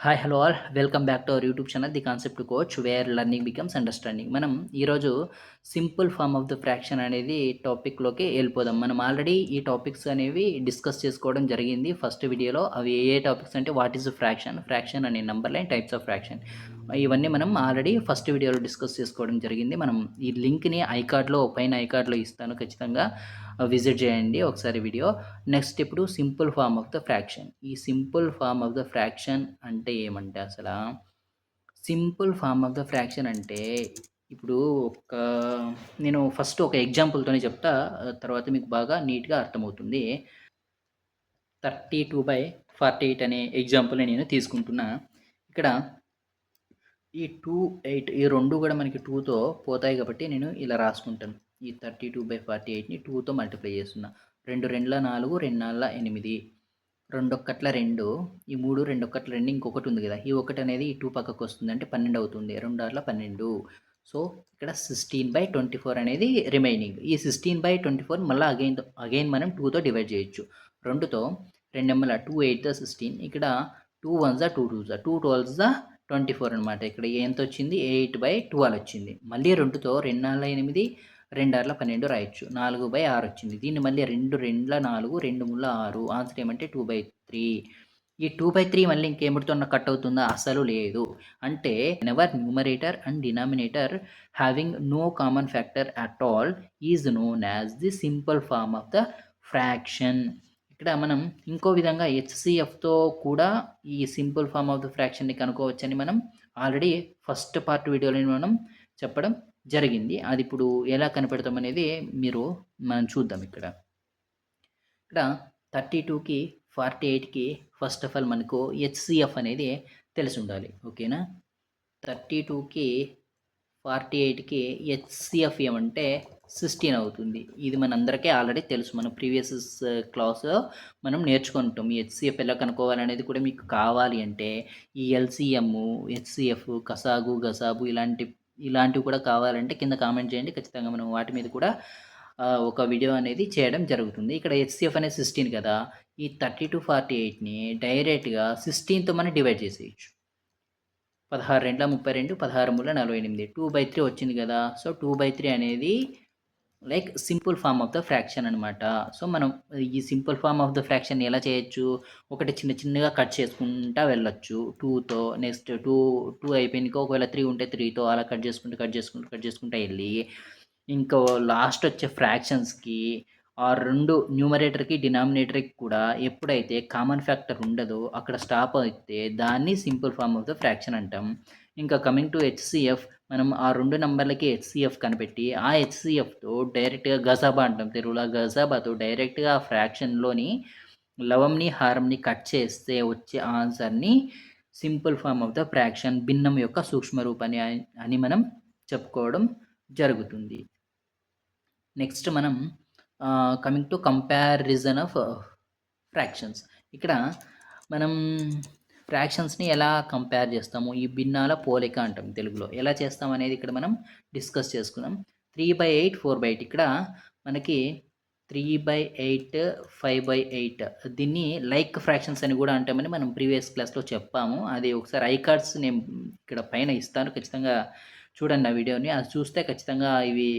Hi hello all welcome back to our YouTube channel the concept coach where learning becomes understanding. మనం ఈరోజు simple form of the fraction అనేది టాపిక్లోకి వెళ్ళిపోదాం. మనం already ఈ topics అనేవి డిస్కస్ చేసుకోవడం జరిగింది ఫస్ట్ వీడియోలో. అవి ఏ టాపిక్స్ అంటే వాట్ ఈస్ ఫ్రాక్షన్, ఫ్రాక్షన్ అనే number line, types of fraction, ఇవన్నీ మనం ఆల్రెడీ ఫస్ట్ వీడియోలో డిస్కస్ చేసుకోవడం జరిగింది. మనం ఈ లింక్ని పైన ఐకార్డ్లో ఇస్తాను, ఖచ్చితంగా విజిట్ చేయండి ఒకసారి వీడియో. నెక్స్ట్ ఇప్పుడు simple form of the fraction. ఈ simple form of the fraction అంటే ఏమంటే simple form of the fraction అంటే ఇప్పుడు నేను ఫస్ట్ ఒక ఎగ్జాంపుల్తోనే చెప్తా, తర్వాత మీకు బాగా నీట్గా అర్థమవుతుంది. 32/48 అనే ఎగ్జాంపుల్ని నేను తీసుకుంటున్నా. ఇక్కడ ఈ 2, 8 ఈ రెండు కూడా మనకి 2తో పోతాయి కాబట్టి నేను ఇలా రాసుకుంటాను. ఈ 32/48ని 2తో మల్టిప్లై చేస్తున్నా. 2 రెండ్ల 4, 2 నాలుగుల 8, 2 ఒక్కట్ల 2, ఈ 3 2 ఒక్కట్ల 2, ఇంకొకటి ఉంది కదా, ఈ ఒకటి అనేది ఈ 2 పక్కకు వస్తుంది అంటే 12 అవుతుంది. 2 ఆరుల 12. సో ఇక్కడ 16/24 అనేది రిమైనింగ్. ఈ 16/24 మళ్ళీ అగైన్ మనం 2తో డివైడ్ చేయొచ్చు. 2తో 2 నెమ్మల 2 8 16, ఇక్కడ 2 1 2 2 2 12 24 అనమాట. ఇక్కడ ఎంత వచ్చింది, 8/12 వచ్చింది. మళ్ళీ 2తో 2 నాలుగుల 8, 2 ఆరుల 12 రాయొచ్చు. 4/6 వచ్చింది. దీన్ని మళ్ళీ 2 రెండ్ల 4, 2 మూల 6, ఆన్సర్ ఏమంటే 2/3. ఈ 2/3 మళ్ళీ ఇంకేమిటితో కట్ అవుతుందా? అసలు లేదు. అంటే never numerator and denominator having no common factor at all is known as the simple form of the fraction. ఇక్కడ మనం ఇంకో విధంగా హెచ్సిఎఫ్తో కూడా ఈ సింపుల్ ఫార్మ్ ఆఫ్ ద ఫ్రాక్షన్ని కనుక్కోవచ్చని మనం ఆల్రెడీ ఫస్ట్ పార్ట్ వీడియోలో మనం చెప్పడం జరిగింది. అది ఇప్పుడు ఎలా కనిపెడతాం అనేది మనం చూద్దాం. ఇక్కడ 32కి 48కి ఫస్ట్ ఆఫ్ ఆల్ మనకు హెచ్సిఎఫ్ అనేది తెలిసి ఉండాలి. ఓకేనా? 32కి 48కి హెచ్సిఎఫ్ ఏమంటే 16 అవుతుంది. ఇది మనందరికీ ఆల్రెడీ తెలుసు. మన ప్రీవియస్ క్లాస్లో మనం నేర్చుకుంటాం. ఈ హెచ్సిఎఫ్ ఎలా కనుక్కోవాలనేది కూడా మీకు కావాలి అంటే ఈ ఎల్సిఎం, హెచ్సిఎఫ్, కసాగు, గసాబు ఇలాంటివి కూడా కావాలంటే కింద కామెంట్ చేయండి. ఖచ్చితంగా మనం వాటి మీద కూడా ఒక వీడియో అనేది చేయడం జరుగుతుంది. ఇక్కడ హెచ్సిఎఫ్ అనేది 16 కదా, ఈ 32/48ని డైరెక్ట్గా 16తో మనం డివైడ్ చేసేయచ్చు. 16 రెండ్ల 32, 16 మూల 48, 2/3 వచ్చింది కదా. సో 2/3 అనేది like simple form of the fraction అనమాట. సో మనం ఈ simple form of the fraction ఎలా చేయొచ్చు, ఒకటి చిన్నగా కట్ చేసుకుంటా వెళ్ళొచ్చు 2తో. నెక్స్ట్ 2 అయిపోయినాక ఒకవేళ 3 ఉంటే 3తో అలా కట్ చేసుకుంటూ వెళ్ళి ఇంకో లాస్ట్ వచ్చే ఫ్రాక్షన్స్కి ఆ 2 న్యూమరేటర్కి డినామినేటర్కి కూడా ఎప్పుడైతే కామన్ ఫ్యాక్టర్ ఉండదో అక్కడ స్టాప్ అయితే దాన్ని simple form of the fraction అంటాం. ఇంకా కమింగ్ టు హెచ్సిఎఫ్, మనం ఆ 2 నంబర్లకి హెచ్సిఎఫ్ కనిపెట్టి ఆ హెచ్సిఎఫ్తో డైరెక్ట్గా గసాబా అంటాం తెలుగులో. గసాబాతో డైరెక్ట్గా ఆ ఫ్రాక్షన్లోని లవంని హారంని కట్ చేస్తే వచ్చే ఆన్సర్ని simple form of the fraction, భిన్నం యొక్క సూక్ష్మ రూపాన్ని అని మనం చెప్పుకోవడం జరుగుతుంది. నెక్స్ట్ మనం coming to comparison of fractions. ఇక్కడ మనం ఫ్రాక్షన్స్ని ఎలా కంపేర్ చేస్తాము, ఈ భిన్నాల పోలిక అంటాం తెలుగులో. ఎలా చేస్తాం అనేది ఇక్కడ మనం డిస్కస్ చేసుకుందాం. 3/8, 4/8. ఇక్కడ మనకి 3/8, 5/8 దీన్ని లైక్ ఫ్రాక్షన్స్ అని కూడా అంటామని మనం ప్రీవియస్ క్లాస్లో చెప్పాము. అది ఒకసారి ఐకార్డ్స్ నేను ఇక్కడ పైన ఇస్తాను, ఖచ్చితంగా చూడండి ఆ వీడియోని. అది చూస్తే ఖచ్చితంగా ఇవి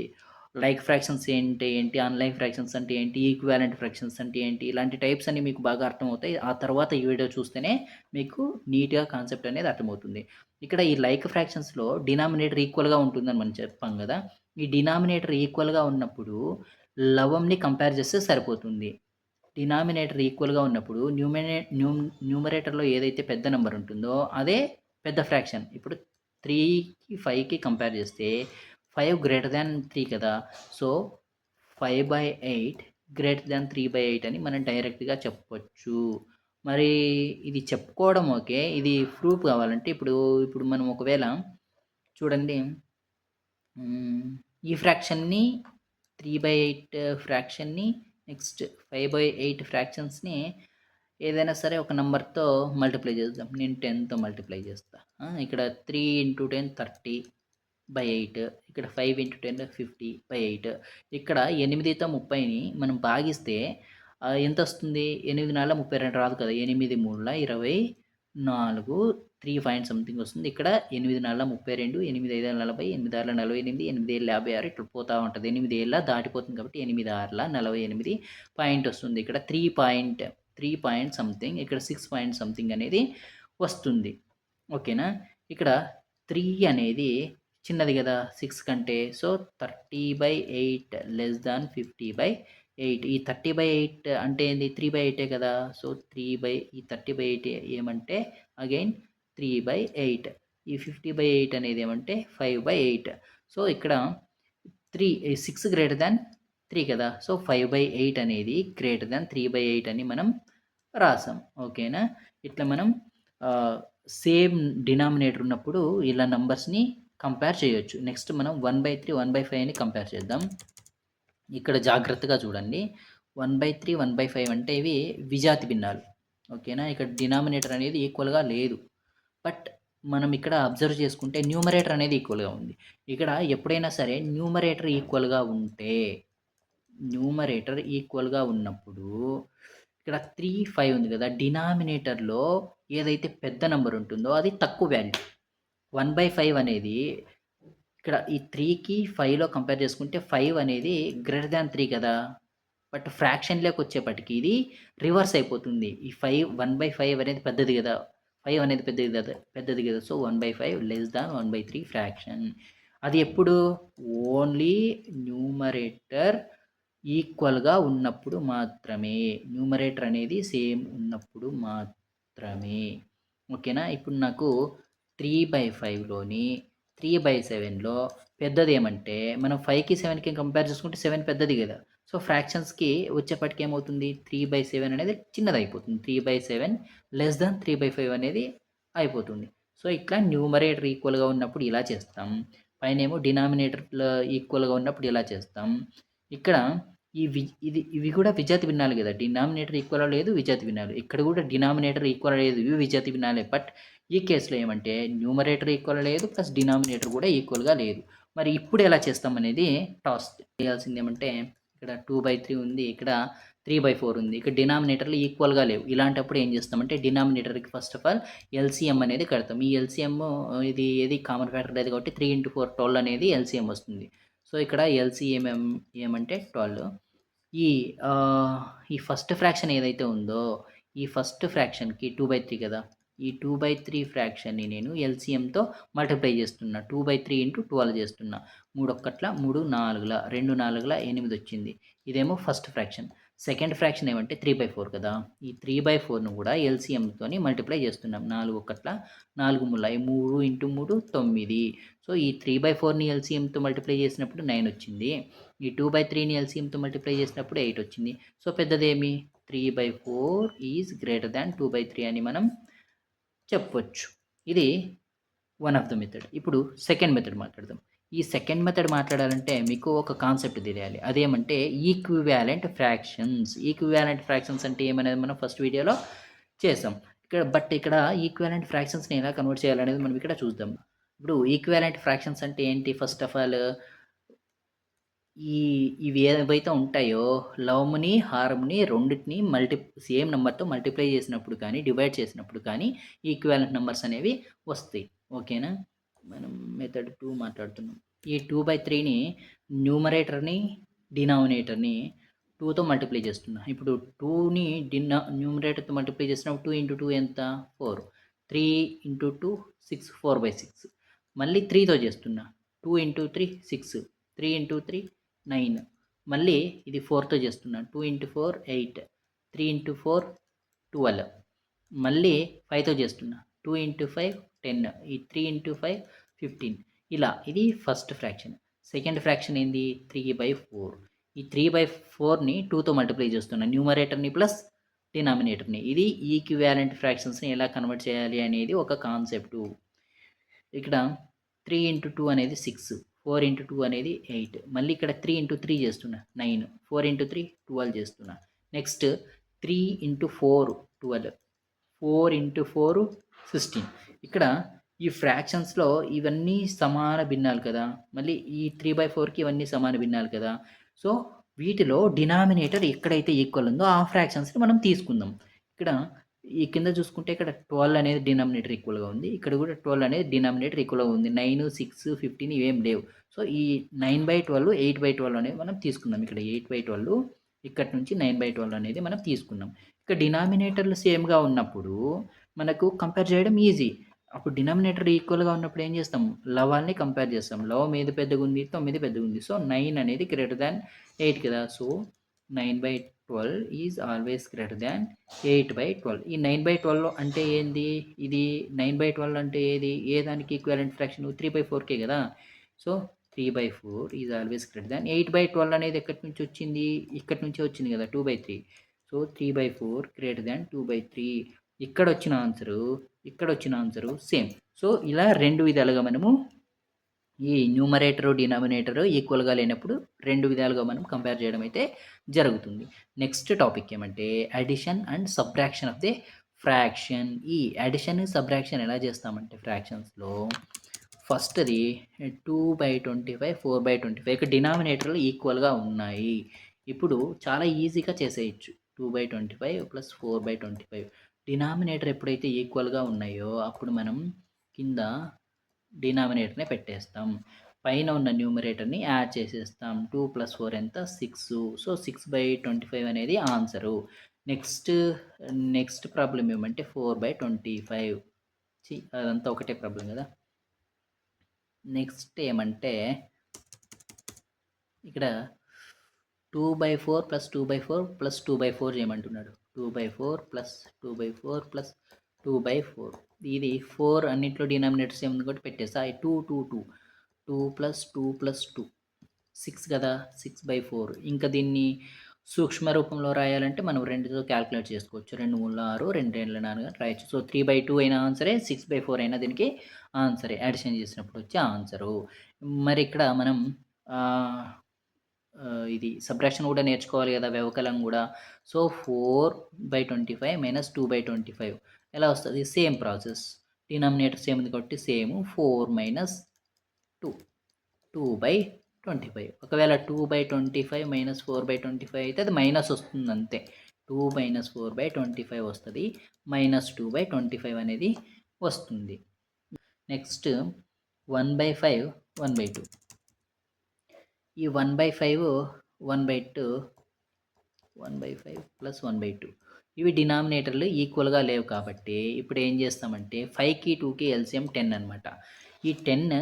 లైక్ ఫ్రాక్షన్స్ ఏంటి, అన్లైక్ ఫ్రాక్షన్స్ అంటే ఏంటి, ఈక్వాలెంట్ ఫ్రాక్షన్స్ అంటే ఏంటి, ఇలాంటి టైప్స్ అన్ని మీకు బాగా అర్థమవుతాయి. ఆ తర్వాత ఈ వీడియో చూస్తేనే మీకు నీట్గా కాన్సెప్ట్ అనేది అర్థమవుతుంది. ఇక్కడ ఈ లైక్ ఫ్రాక్షన్స్లో డినామినేటర్ ఈక్వల్గా ఉంటుందని మనం చెప్పాం కదా. ఈ డినామినేటర్ ఈక్వల్గా ఉన్నప్పుడు లవంని కంపేర్ చేస్తే సరిపోతుంది. డినామినేటర్ ఈక్వల్గా ఉన్నప్పుడు న్యూమరేటర్లో ఏదైతే పెద్ద నెంబర్ ఉంటుందో అదే పెద్ద ఫ్రాక్షన్. ఇప్పుడు 3కి 5కి కంపేర్ చేస్తే 5 గ్రేటర్ దాన్ 3 కదా. సో 5/8 గ్రేటర్ దాన్ 3/8 అని మనం డైరెక్ట్గా చెప్పొచ్చు. మరి ఇది చెప్పుకోవడం ఓకే, ఇది ప్రూఫ్ కావాలంటే ఇప్పుడు మనం ఒకవేళ చూడండి, ఈ ఫ్రాక్షన్ని 3/8 ఫ్రాక్షన్ని నెక్స్ట్ 5/8 ఫ్రాక్షన్స్ని ఏదైనా సరే ఒక నెంబర్తో మల్టిప్లై చేద్దాం. నేను 10తో మల్టిప్లై చేస్తా. ఇక్కడ 3 × 10 30/8, ఇక్కడ 5 × 10 50/8. ఇక్కడ 8తో 30ని మనం భాగిస్తే ఎంత వస్తుంది? 8 4 32 రాదు కదా. 8 3 24, 3 పాయింట్ సంథింగ్ వస్తుంది. ఇక్కడ 8 నాళ్ళ 32, 8 ఐదుల 40, 8 ఆరుల 48, 8 ఏళ్ళ 56 ఇట్లా పోతా ఉంటది. 8 ఏళ్ళ దాటిపోతుంది కాబట్టి 8 ఆరుల 48 పాయింట్ వస్తుంది. ఇక్కడ 3 పాయింట్ సంథింగ్, ఇక్కడ 6 పాయింట్ సంథింగ్ అనేది వస్తుంది. ఓకేనా? ఇక్కడ 3 అనేది చిన్నది కదా 6 కంటే. So 30/8 less than 50/8. ఈ 30/8 అంటే ఏంది? 3/8 కదా. సో ఈ 30/8 ఏమంటే అగైన్ 3/8. ఈ 50/8 అనేది ఏమంటే 5/8. సో ఇక్కడ 6 గ్రేటర్ దాన్ 3 కదా. సో 5/8 అనేది గ్రేటర్ దాన్ 3/8 అని మనం రాసాం. ఓకేనా? ఇట్లా మనం సేమ్ డినామినేటర్ ఉన్నప్పుడు ఇలా నంబర్స్ని కంపేర్ చేయొచ్చు. నెక్స్ట్ మనం 1/3, 1/5 అని కంపేర్ చేద్దాం. ఇక్కడ జాగ్రత్తగా చూడండి. 1/3, 1/5 అంటే ఇవి విజాతి భిన్నాలు. ఓకేనా? ఇక్కడ డినామినేటర్ అనేది ఈక్వల్గా లేదు. బట్ మనం ఇక్కడ అబ్జర్వ్ చేసుకుంటే న్యూమరేటర్ అనేది ఈక్వల్గా ఉంది. ఇక్కడ ఎప్పుడైనా సరే న్యూమరేటర్ ఈక్వల్గా ఉన్నప్పుడు ఇక్కడ 3, 5 ఉంది కదా. డినామినేటర్లో ఏదైతే పెద్ద నెంబర్ ఉంటుందో అది తక్కువ వాల్యూ. 1/5 అనేది ఇక్కడ ఈ 3కి 5లో కంపేర్ చేసుకుంటే 5 అనేది గ్రేటర్ దాన్ 3 కదా. బట్ ఫ్రాక్షన్లోకి వచ్చేప్పటికి ఇది రివర్స్ అయిపోతుంది. ఈ 1/5 అనేది పెద్దది కదా. 5 అనేది పెద్దది కదా. So 1/5 less than 1/3 fraction. అది ఎప్పుడు? ఓన్లీ న్యూమరేటర్ ఈక్వల్గా ఉన్నప్పుడు మాత్రమే. న్యూమరేటర్ అనేది సేమ్ ఉన్నప్పుడు మాత్రమే. ఓకేనా? ఇప్పుడు నాకు 3/5లోని 3/7లో పెద్దది ఏమంటే మనం 5కి 7కి కంపేర్ చేసుకుంటే 7 పెద్దది కదా. సో ఫ్రాక్షన్స్కి వచ్చేప్పటికి ఏమవుతుంది? 3/7 అనేది చిన్నది అయిపోతుంది. 3/7 లెస్ దాన్ 3/5 అనేది అయిపోతుంది. సో ఇట్లా న్యూమరేటర్ ఈక్వల్గా ఉన్నప్పుడు ఇలా చేస్తాం. పైన ఏమో డినామినేటర్లో ఈక్వల్గా ఉన్నప్పుడు ఇలా చేస్తాం. ఇక్కడ ఇవి కూడా విజాతి భిన్నాలు కదా. డినామినేటర్ ఈక్వల్ లేదు, విజాతి భిన్నాలు. ఇక్కడ కూడా డినామినేటర్ ఈక్వల్ లేదు, ఇవి విజాతి భిన్నాలే. బట్ ఈ కేసులో ఏమంటే న్యూమరేటర్ ఈక్వల్ లేదు, ప్లస్ డినామినేటర్ కూడా ఈక్వల్గా లేదు. మరి ఇప్పుడు ఎలా చేస్తాం అనేది టాస్క్. చేయాల్సింది ఏమంటే ఇక్కడ 2/3 ఉంది, ఇక్కడ 3/4 ఉంది. ఇక్కడ డినామినేటర్లు ఈక్వల్గా లేవు. ఇలాంటప్పుడు ఏం చేస్తామంటే డినామినేటర్కి ఫస్ట్ ఆఫ్ ఆల్ ఎల్సిఎం అనేది కడతాం. ఈ ఎల్సిఎం ఇది ఏది కామన్ ఫ్యాక్టర్ లేదు కాబట్టి 3 × 4 12 అనేది ఎల్సిఎం వస్తుంది. సో ఇక్కడ ఎల్సిఎం ఏమంటే 12. ఈ ఫస్ట్ ఫ్రాక్షన్ ఏదైతే ఉందో ఈ ఫస్ట్ ఫ్రాక్షన్కి 2/3 కదా. ఈ 2/3 ఫ్రాక్షన్ని నేను ఎల్సిఎంతో మల్టిప్లై చేస్తున్నా. 2/3 × 12 చేస్తున్నా. 3 1 3 4 2 4 8 వచ్చింది. ఇదేమో ఫస్ట్ ఫ్రాక్షన్. సెకండ్ ఫ్రాక్షన్ ఏమంటే 3/4 కదా. ఈ 3/4ను కూడా ఎల్సిఎంతో మల్టిప్లై చేస్తున్నాం. 4 1 4 3 3 × 3 9. సో ఈ 3/4ని ఎల్సిఎంతో మల్టిప్లై చేసినప్పుడు 9 వచ్చింది. ఈ 2/3ని ఎల్సిఎంతో మల్టిప్లై చేసినప్పుడు 8 వచ్చింది. సో పెద్దదేమి? 3/4 ఈజ్ గ్రేటర్ దాన్ 2/3 అని మనం చెప్పవచ్చు. ఇది వన్ ఆఫ్ ద మెథడ్. ఇప్పుడు సెకండ్ మెథడ్ మాట్లాడదాం. ఈ సెకండ్ మెథడ్ మాట్లాడాలంటే మీకు ఒక కాన్సెప్ట్ తెలియాలి. అదేమంటే ఈక్వివాలెంట్ ఫ్రాక్షన్స్ అంటే ఏమనేది మనం ఫస్ట్ వీడియోలో చేసాం. ఇక్కడ ఈక్వివాలెంట్ ఫ్రాక్షన్స్ని ఎలా కన్వర్ట్ చేయాలనేది మనం ఇక్కడ చూద్దాం. ఇప్పుడు ఈక్వివాలెంట్ ఫ్రాక్షన్స్ అంటే ఏంటి? ఫస్ట్ ఆఫ్ ఆల్ ఇవి ఏవైతే ఉంటాయో లవముని హారముని రెండింటిని సేమ్ నెంబర్తో మల్టిప్లై చేసినప్పుడు కానీ డివైడ్ చేసినప్పుడు కానీ ఈక్వివాలెంట్ నెంబర్స్ అనేవి వస్తాయి. ఓకేనా? మనం మెథడ్ 2 మాట్లాడుతున్నాం. ఈ 2/3ని న్యూమరేటర్ని డినామినేటర్ని 2తో మల్టిప్లై చేస్తున్నా. ఇప్పుడు 2ని న్యూమరేటర్తో మల్టిప్లై చేసినప్పుడు 2 × 2 ఎంత? 4. 3 × 2 6, 4/6. మళ్ళీ 3తో చేస్తున్నా. 2 × 3 6, 3 × 3 9. మళ్ళీ ఇది 4తో చేస్తున్నా. 2 × 4 8, 3 × 4 12. మళ్ళీ 5తో చేస్తున్నా. 2 × 5 10, ఈ 3 × 5 15. ఇలా ఇది ఫస్ట్ ఫ్రాక్షన్. సెకండ్ ఫ్రాక్షన్ ఏంది? 3/4. ఈ 3/4ని 2తో మల్టిప్లై చేస్తున్నా. న్యూమరేటర్ని ప్లస్ డినామినేటర్ని. ఇది ఈక్వివాలెంట్ ఫ్రాక్షన్స్ని ఎలా కన్వర్ట్ చేయాలి అనేది ఒక కాన్సెప్టు. ఇక్కడ 3 × 2 అనేది 6, 4 × 2 అనేది 8. మళ్ళీ ఇక్కడ 3 × 3 చేస్తున్నా 9, 4 × 3 12 చేస్తున్నా. నెక్స్ట్ 3 × 4 12, 4 × 4 16. ఇక్కడ ఈ ఫ్రాక్షన్స్లో ఇవన్నీ సమాన భిన్నాలు కదా. మళ్ళీ ఈ 3/4కి ఇవన్నీ సమాన భిన్నాలు కదా. సో వీటిలో డినామినేటర్ ఎక్కడైతే ఈక్వల్ ఉందో ఆ ఫ్రాక్షన్స్ని మనం తీసుకుందాం. ఇక్కడ ఈ కింద చూసుకుంటే ఇక్కడ 12 అనేది డినామినేటర్ ఈక్వల్‌గా ఉంది. ఇక్కడ కూడా 12 అనేది డినామినేటర్ ఈక్వల్‌గా ఉంది. 9, 6, 15 ఇవేం లేవు. సో, ఈ 9/12, 8/12 అనేవి మనం తీసుకున్నాం. ఇక్కడ 8/12 ఇక్కడి నుంచి 9/12 అనేది మనం తీసుకున్నాం. ఇక డినామినేటర్‌లు సేమ్‌గా ఉన్నప్పుడు మనకు కంపేర్ చేయడం ఈజీ. అప్పుడు డినామినేటర్ ఈక్వల్‌గా ఉన్నప్పుడు ఏం చేస్తాం? లవాల్ని కంపేర్ చేస్తాం. లవం ఏది పెద్దగుంది? 9 పెద్దగుంది. సో, 9 అనేది గ్రేటర్ థాన్ 8 కదా! So, 9/12 is always greater than 8/12. ఈ 9/12 అంటే ఏంది? ఇది 9/12 అంటే ఏది? ఏ దానికి ఈక్వివలెంట్ ఫ్రాక్షన్ 3/4కే కదా! So, 3/4 is always greater than 8/12 అనేది ఎక్కడి నుంచి వచ్చింది? ఇక్కడి నుంచే వచ్చింది కదా! 2/3. So, 3/4 greater than 2/3. ఇక్కడొచ్చిన ఆన్సరు, ఇక్కడొచ్చిన ఆన్సరు సేమ్. సో, ఇలా 2 విధాలుగా మనము ఈ న్యూమరేటరు, డినామినేటరు ఈక్వల్‌గా లేనప్పుడు 2 విధాలుగా మనం కంపేర్ చేయడం అయితే జరుగుతుంది. నెక్స్ట్ టాపిక్ ఏమంటే addition and subtraction of the fraction. ఈ అడిషన్, సబ్ట్రాక్షన్ ఎలా చేస్తామంటే ఫ్రాక్షన్స్‌లో ఫస్ట్‌ది 2/25, 4/25 ఇక డినామినేటర్‌లు ఈక్వల్‌గా ఉన్నాయి. ఇప్పుడు చాలా ఈజీగా చేసేయొచ్చు. 2/25 ప్లస్ 4/25 డినామినేటర్ ఎప్పుడైతే ఈక్వల్‌గా ఉన్నాయో అప్పుడు మనం కింద డినామినేటర్‌ని పెట్టేస్తాం. పైన ఉన్న న్యూమరేటర్‌ని యాడ్ చేసేస్తాం. 2 + 4 ఎంత? 6. సో, 6/25 అనేది ఆన్సరు. నెక్స్ట్, నెక్స్ట్ ప్రాబ్లమ్ ఏమంటే 4/25 అదంతా ఒకటే ప్రాబ్లమ్ కదా! నెక్స్ట్ ఏమంటే ఇక్కడ 2/4 + 2/4 + 2/4 చేయమంటున్నాడు. 2/4 + 2/4 + 2/4 ఇది 4 అన్నిట్లో డినామినేటర్స్ ఏముంది కాబట్టి పెట్టేసా. 2, 2, 2 2 + 2 + 2 6 కదా! 6/4 ఇంకా దీన్ని సూక్ష్మ రూపంలో రాయాలంటే మనం 2తో క్యాలిక్యులేట్ చేసుకోవచ్చు. 2 3 6, 2 2 4 అని రాయొచ్చు. సో, 3/2 అయినా ఆన్సరే, 6/4 అయినా దీనికి ఆన్సరే. అడిషన్ చేసినప్పుడు వచ్చే ఆన్సరు. మరి ఇక్కడ మనం ఆహ్, ఇది సబ్ట్రాక్షన్ కూడా నేర్చుకోవాలి కదా! వ్యవకలనం కూడా. సో, 4/25 - 2/25 ఎలా వస్తది? Same process. డినామినేటర్ సేమ్ ఉంది కాబట్టి సేమ్ 4 - 2 2/25 ఒకవేళ 2/25 - 4/25 అయితే అది మైనస్ వస్తుంది అంతే. 2 - 4/25 వస్తది. -2/25 అనేది వస్తుంది. నెక్స్ట్ 1/5, 1/2 ఈ 1/5, 1/2 1/5 + 1/2 ఇవి డినామినేటర్‌లు ఈక్వల్‌గా లేవు కాబట్టి ఇప్పుడు ఏం చేస్తామంటే 5కి 2కి ఎల్సిఎం 10 అనమాట. ఈ 10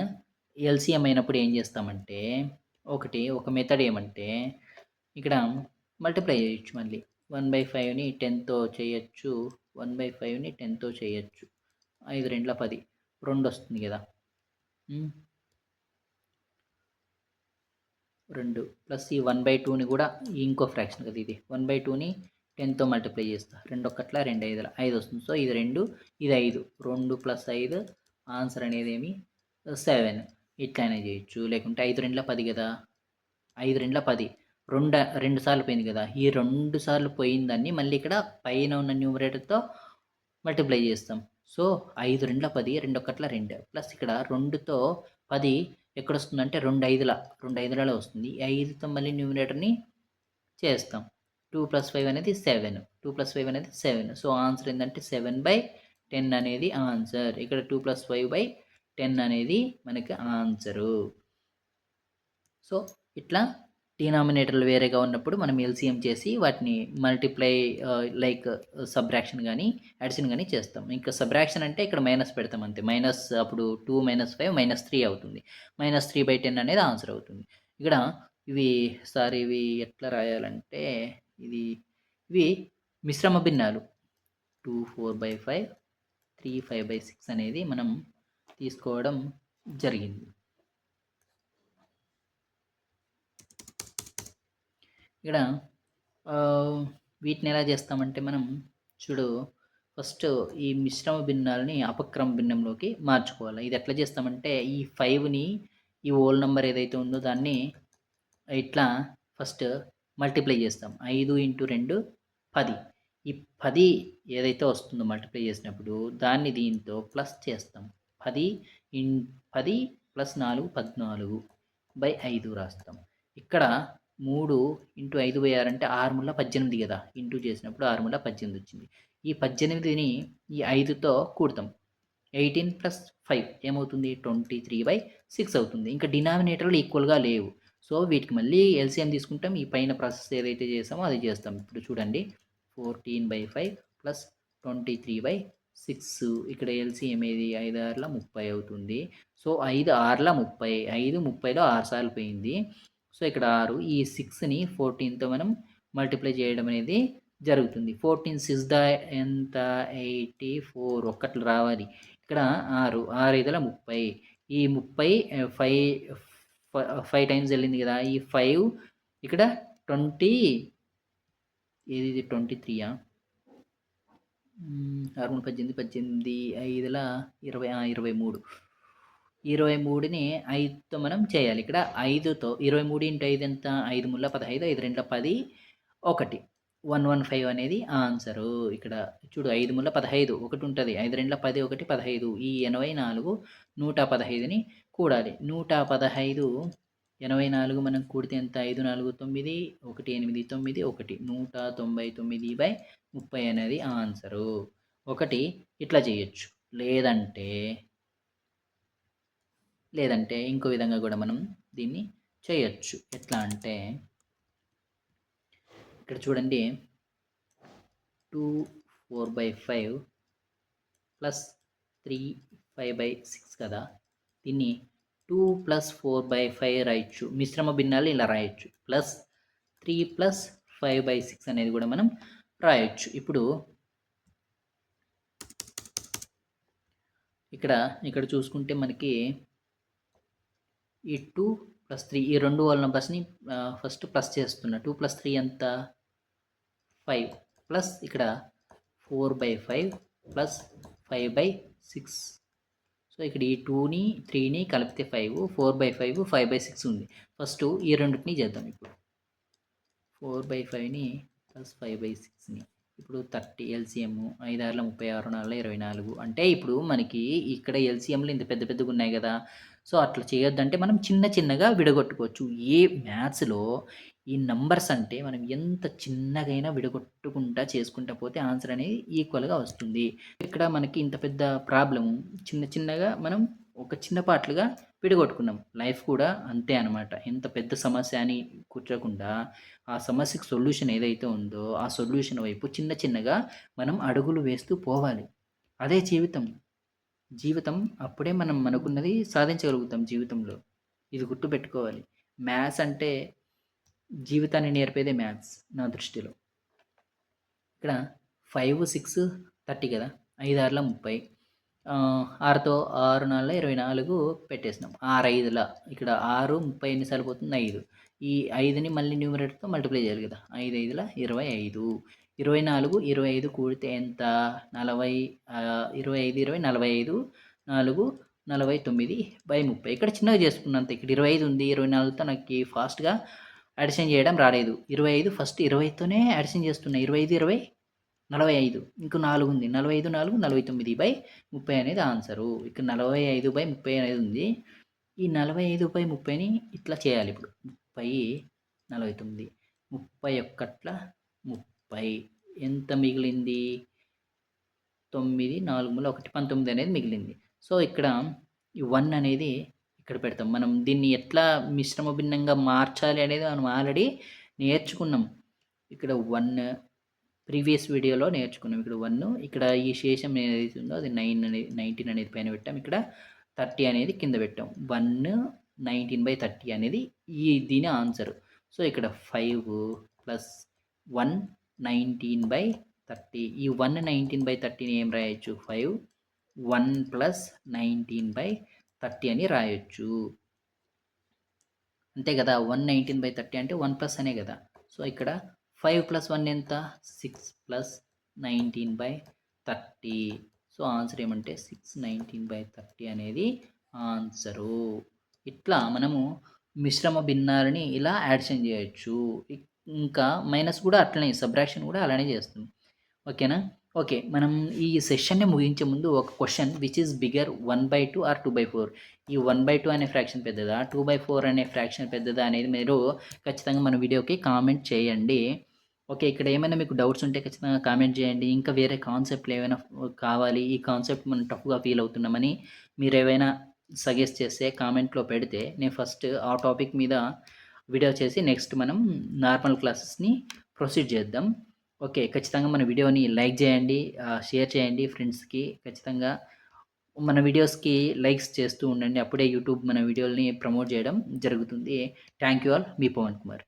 ఎల్సిఎం అయినప్పుడు ఏం చేస్తామంటే ఒక మెథడ్ ఏమంటే ఇక్కడ మల్టిప్లై చేయొచ్చు మళ్ళీ. 1/5ని 10తో చేయొచ్చు. 1/5ని 10తో చేయొచ్చు. 5 రెండ్ల 10 2 వస్తుంది కదా! 2 ప్లస్ ఈ 1/2ని కూడా ఇంకో ఫ్రాక్షన్ కదా ఇది. 1/2ని 10తో మల్టిప్లై చేస్తా. 2 ఒకట్ల 2 ఐదుల 5 వస్తుంది. సో, ఇది 2, ఇది 5. 2 + 5 ఆన్సర్ అనేది ఏమి 7 ఇట్లైనా చేయొచ్చు. లేకుంటే 5 రెండ్ల 10 కదా! 5 రెండ్ల 10 2 సార్లు పోయింది కదా! ఈ 2 సార్లు పోయిన దాన్ని మళ్ళీ ఇక్కడ పైన ఉన్న న్యూమరేటర్‌తో మల్టిప్లై చేస్తాం. సో, 5 రెండ్ల 10, 2 ఒకట్ల 2 ప్లస్ ఇక్కడ 2తో 10 ఎక్కడొస్తుందంటే 2 ఐదులలో వస్తుంది. ఈ 5తో మళ్ళీ న్యూమరేటర్‌ని చేస్తాం. 2 + 5 అనేది 7. 2 + 5 అనేది 7. సో, ఆన్సర్ ఏందంటే 7/10 అనేది ఆన్సర్. ఇక్కడ 2 + 5/10 అనేది మనకి ఆన్సరు. సో, ఇట్లా డినామినేటర్‌లు వేరేగా ఉన్నప్పుడు మనం ఎల్సీఎం చేసి వాటిని మల్టిప్లై లైక్ సబ్ట్రాక్షన్ గానీ, అడిషన్ గానీ చేస్తాం. ఇంకా సబ్ట్రాక్షన్ అంటే ఇక్కడ మైనస్ పెడతాం అంతే. మైనస్ అప్పుడు 2 - 5 -3 అవుతుంది. -3/10 అనేది ఆన్సర్ అవుతుంది. ఇక్కడ ఇవి ఎట్లా రాయాలంటే ఇవి మిశ్రమ భిన్నాలు. 2 4/5, 3 5/6 అనేది మనం తీసుకోవడం జరిగింది. ఇక్కడ వీటిని ఎలా చేస్తామంటే మనం చూడు ఫస్ట్ ఈ మిశ్రమ భిన్నాలని అపక్రమ భిన్నంలోకి మార్చుకోవాలి. ఇది ఎట్లా చేస్తామంటే ఈ 5ని ఈ హోల్ నంబర్ ఏదైతే ఉందో దాన్ని ఇట్లా ఫస్ట్ మల్టిప్లై చేస్తాం. 5 × 2 10. ఈ 10 ఏదైతే వస్తుందో మల్టిప్లై చేసినప్పుడు దాన్ని దీంతో ప్లస్ చేస్తాం. 10 + 4 = 14/5 రాస్తాం. ఇక్కడ 3 ఇంటూ 5/6 అంటే 6 ముళ్ళ 18 కదా! ఇంటూ చేసినప్పుడు 6 ముళ్ళ 18 వచ్చింది. ఈ 18ని ఈ 5తో కూడతాం. 18 ప్లస్ 5 ఏమవుతుంది? 23/6 అవుతుంది. ఇంకా డినామినేటర్‌లు ఈక్వల్‌గా లేవు. సో, వీటికి మళ్ళీ ఎల్సీఎం తీసుకుంటాం. ఈ పైన ప్రాసెస్ ఏదైతే చేసామో అది చేస్తాం. ఇప్పుడు చూడండి 14/5 ప్లస్ 23/6 ఇక్కడ ఎల్సీఎం ఏది? 5 6ల 30 అవుతుంది. సో, 5 6ల 30 5 30లో 6 సార్లు పోయింది. సో, ఇక్కడ 6 ఈ 6ని 14తో మనం మల్టిప్లై చేయడం అనేది జరుగుతుంది. 14 6 ద ఎంత? 84 ఒక్కట్లు రావాలి. ఇక్కడ 6 6 5ల 30 ఈ 30 5 టైమ్స్ వెళ్ళింది కదా! ఈ 5 ఇక్కడ 20 ఏది ఇది 23 6 18 18 5ల 20 23 23ని 5తో మనం చేయాలి. ఇక్కడ 5తో 23 ఇంటూ 5 ఎంత? 5 ముళ్ళ 15 5 రెండ్ల 10 1 115 అనేది ఆన్సరు. ఇక్కడ చూడు 5 ముళ్ళ 15 ఒకటి ఉంటది. 5 రెండ్ల 10 1 15 ఈ 84 115ని కూడాలి. 115 84 మనం కూడితే ఎంత? 5 4 9 1 8 9 1 199/30 అనేది ఆన్సరు. ఒకటి ఇట్లా చేయొచ్చు. లేదంటే ఇంకో విధంగా కూడా మనం దీన్ని చేయొచ్చు. ఎట్లా అంటే ఇక్కడ చూడండి 2 4/5 ప్లస్ 3 5/6 కదా! దీన్ని 2 ప్లస్ 4/5 రాయొచ్చు. మిశ్రమ భిన్నాలు ఇలా రాయొచ్చు. ప్లస్ 3 ప్లస్ 5/6 అనేది కూడా మనం రాయొచ్చు. ఇప్పుడు ఇక్కడ చూసుకుంటే మనకి ఈ 2 ప్లస్ 3 ఈ రెండు వాళ్ళ నంబర్స్ని ఫస్ట్ ప్లస్ చేస్తున్నా. 2 ప్లస్ 3 ఎంత? 5 ప్లస్ ఇక్కడ 4/5 ప్లస్ 5/6. సో, ఇక్కడ ఈ 2ని 3ని కలిపితే 5 4/5 5/6 ఉంది. ఫస్ట్ ఈ రెండింటిని చేద్దాం ఇప్పుడు. 4/5ని ప్లస్ 5/6ని ఇప్పుడు 30 ఎల్సీఎం 5 6ల 36 4 24 అంటే ఇప్పుడు మనకి ఇక్కడ ఎల్సీఎంలు ఇంత పెద్ద పెద్దగా ఉన్నాయి కదా! సో, అట్లా చేయొద్దంటే మనం చిన్న చిన్నగా విడగొట్టుకోవచ్చు. మ్యాథ్స్‌లో ఈ నంబర్స్ అంటే మనం ఎంత చిన్నగైనా విడగొట్టుకుంటా చేసుకుంటా పోతే ఆన్సర్ అనేది ఈక్వల్‌గా వస్తుంది. ఇక్కడ మనకి ఇంత పెద్ద ప్రాబ్లము చిన్న చిన్నగా మనం ఒక చిన్న పార్ట్‌లుగా విడగొట్టుకున్నాం. లైఫ్ కూడా అంతే అనమాట. ఎంత పెద్ద సమస్య అని కూర్చోకుండా ఆ సమస్యకు సొల్యూషన్ ఏదైతే ఉందో ఆ సొల్యూషన్ వైపు చిన్న చిన్నగా మనం అడుగులు వేస్తూ పోవాలి. అదే జీవితం. జీవితం అప్పుడే మనం అనుకున్నది సాధించగలుగుతాం జీవితంలో. ఇది గుర్తుపెట్టుకోవాలి. మ్యాథ్స్ అంటే జీవితాన్ని నేర్పేదే మ్యాథ్స్ నా దృష్టిలో. ఇక్కడ 5 6 30 కదా! 5 6ల 30 6తో 6 4 24 పెట్టేసినాం. 6 5ల ఇక్కడ 6 30 ఎన్నిసార్లు పోతుంది? 5. ఈ 5ని మళ్ళీ న్యూమరేటర్‌తో మల్టిప్లై చేయాలి కదా! 5 5ల 25 24 25 కూడితే ఎంత? 40 25 20 45 4 49/30 ఇక్కడ చిన్నగా చేసుకున్నా అంతే. ఇక్కడ 25 ఉంది. 24తో నాకు ఫాస్ట్‌గా అడిషన్ చేయడం రాలేదు. 25 ఫస్ట్ 20తోనే అడిషన్ చేస్తున్నా. 25 20 45 ఇంకో 4 ఉంది. 45 4 49/30 అనేది ఆన్సరు. ఇక్కడ 45/30 అనేది ఉంది. ఈ 45/30ని ఇట్లా చేయాలి ఇప్పుడు. 30 49 31 30 ఎంత మిగిలింది? 9 4 మూల 1 19 అనేది మిగిలింది. సో, ఇక్కడ ఈ 1 అనేది ఇక్కడ పెడతాం. మనం దీన్ని ఎట్లా మిశ్రమ భిన్నంగా మార్చాలి అనేది మనం ఆల్రెడీ నేర్చుకున్నాం. ఇక్కడ 1 ప్రీవియస్ వీడియోలో నేర్చుకున్నాం. ఇక్కడ 1 ఇక్కడ ఈ శేషం ఏదైతే ఉందో అది 19 అనేది పైన పెట్టాం. ఇక్కడ 30 అనేది కింద పెట్టాం. 1 19/30 అనేది దీని ఆన్సర్. సో, ఇక్కడ 5 ప్లస్ 1 19/30 ఈ 1 19/30ని ఏం రాయొచ్చు? 5 1 ప్లస్ 19/30 అని రాయొచ్చు. అంతే కదా! 1 19/30 అంటే 1 ప్లస్ అనే కదా! సో, ఇక్కడ 5 ప్లస్ 1 ఎంత? 6 ప్లస్ 19/30. సో, ఆన్సర్ ఏమంటే 6 19/30 అనేది ఆన్సరు. ఇట్లా మనము మిశ్రమ భిన్నాలని ఇలా యాడిషన్ చేయొచ్చు. ఇంకా మైనస్ కూడా అట్లనే సబ్ట్రాక్షన్ కూడా అలానే చేస్తుంది. ఓకేనా? ఓకే. మనం ఈ సెషన్‌ని ముగించే ముందు ఒక question which is bigger 1/2 or 2/4? ఈ 1/2 అనే ఫ్రాక్షన్ పెద్దదా? 2/4 అనే ఫ్రాక్షన్ పెద్దదా? అనేది మీరు ఖచ్చితంగా మన వీడియోకి కామెంట్ చేయండి. ఓకే. ఇక్కడ ఏమైనా మీకు డౌట్స్ ఉంటే ఖచ్చితంగా కామెంట్ చేయండి. ఇంకా వేరే కాన్సెప్ట్‌లు ఏవైనా కావాలి, ఈ కాన్సెప్ట్ మనం టఫ్‌గా ఫీల్ అవుతున్నామని మీరేవైనా సజెస్ట్ చేస్తే కామెంట్‌లో పెడితే నేను ఫస్ట్ ఆ టాపిక్ మీద వీడియో చేసి నెక్స్ట్ మనం నార్మల్ క్లాసెస్‌ని ప్రొసీడ్ చేద్దాం. ఓకే. ఖచ్చితంగా మన వీడియోని లైక్ చేయండి. షేర్ చేయండి ఫ్రెండ్స్‌కి. ఖచ్చితంగా మన వీడియోస్‌కి లైక్స్ చేస్తూ ఉండండి. అప్పుడే యూట్యూబ్ మన వీడియోలని ప్రమోట్ చేయడం జరుగుతుంది. Thank you all. మీ పవన్ కుమార్.